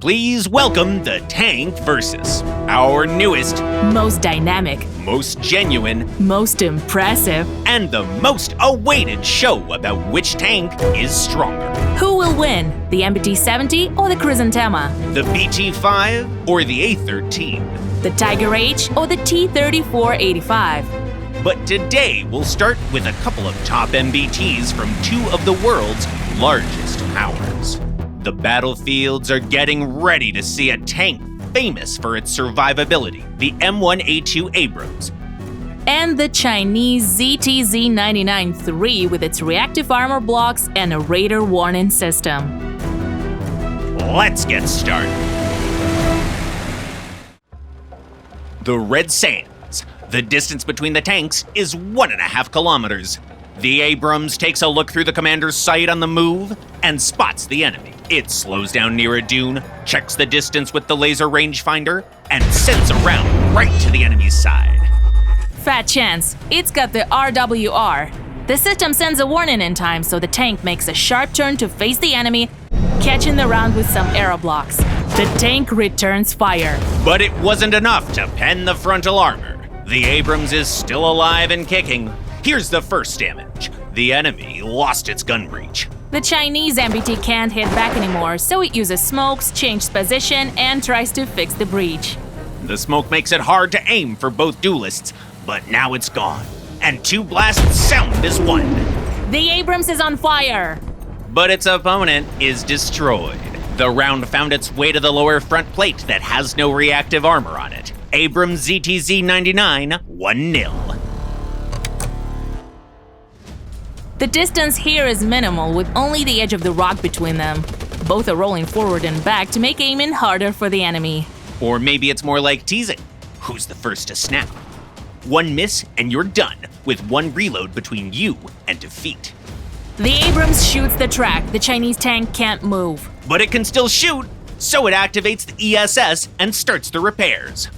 Please welcome the Tank Versus, our newest, most dynamic, most genuine, most impressive, and the most awaited show about which tank is stronger. Who will win, the MBT-70 or the Chrysanthema? The BT-5 or the A-13? The Tiger H or the T-34-85? But today we'll start with a couple of top MBTs from two of the world's largest powers. The battlefields are getting ready to see a tank famous for its survivability, the M1A2 Abrams. And the Chinese ZTZ99-III with its reactive armor blocks and a radar warning system. Let's get started. The Red Sands. The distance between the tanks is 1.5 kilometers. The Abrams takes a look through the commander's sight on the move and spots the enemy. It slows down near a dune, checks the distance with the laser rangefinder, and sends a round right to the enemy's side. Fat chance, it's got the RWR. The system sends a warning in time, so the tank makes a sharp turn to face the enemy, catching the round with some aero blocks. The tank returns fire. But it wasn't enough to pen the frontal armor. The Abrams is still alive and kicking. Here's the first damage. The enemy lost its gun breech. The Chinese MBT can't hit back anymore, so it uses smokes, changes position, and tries to fix the breach. The smoke makes it hard to aim for both duelists, but now it's gone, and two blasts sound as one. The Abrams is on fire! But its opponent is destroyed. The round found its way to the lower front plate that has no reactive armor on it. Abrams ZTZ99, 1-0. The distance here is minimal, with only the edge of the rock between them. Both are rolling forward and back to make aiming harder for the enemy. Or maybe it's more like teasing. Who's the first to snap? One miss and you're done, with one reload between you and defeat. The Abrams shoots the track. The Chinese tank can't move. But it can still shoot, so it activates the ESS and starts the repairs.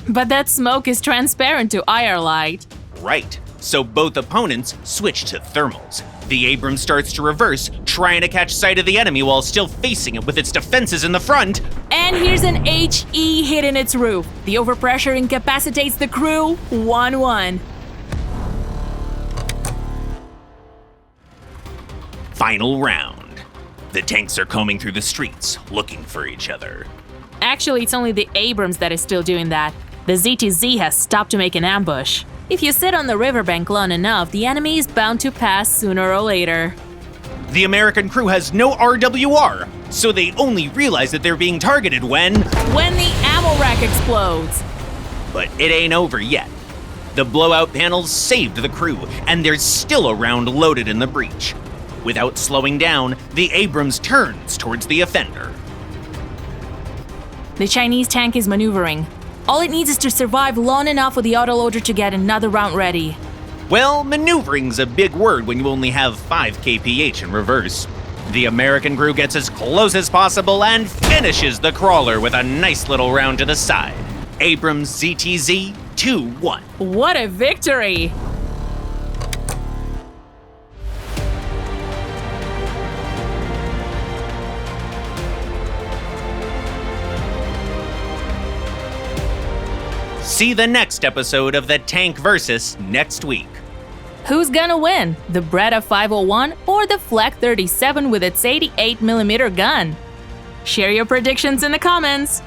But that smoke is transparent to IR light. Right. So both opponents switch to thermals. The Abrams starts to reverse, trying to catch sight of the enemy while still facing it with its defenses in the front. And here's an HE hitting its roof. The overpressure incapacitates the crew. 1-1. Final round. The tanks are combing through the streets, looking for each other. Actually, it's only the Abrams that is still doing that. The ZTZ has stopped to make an ambush. If you sit on the riverbank long enough, the enemy is bound to pass sooner or later. The American crew has no RWR, so they only realize that they're being targeted when the ammo rack explodes. But it ain't over yet. The blowout panels saved the crew, and there's still a round loaded in the breech. Without slowing down, the Abrams turns towards the offender. The Chinese tank is maneuvering. All it needs is to survive long enough for the autoloader to get another round ready. Well, maneuvering's a big word when you only have 5 kph in reverse. The American crew gets as close as possible and finishes the crawler with a nice little round to the side. Abrams ZTZ 2-1. What a victory! See the next episode of the Tank Versus next week. Who's gonna win, the Beretta 501 or the Flak 37 with its 88mm gun? Share your predictions in the comments!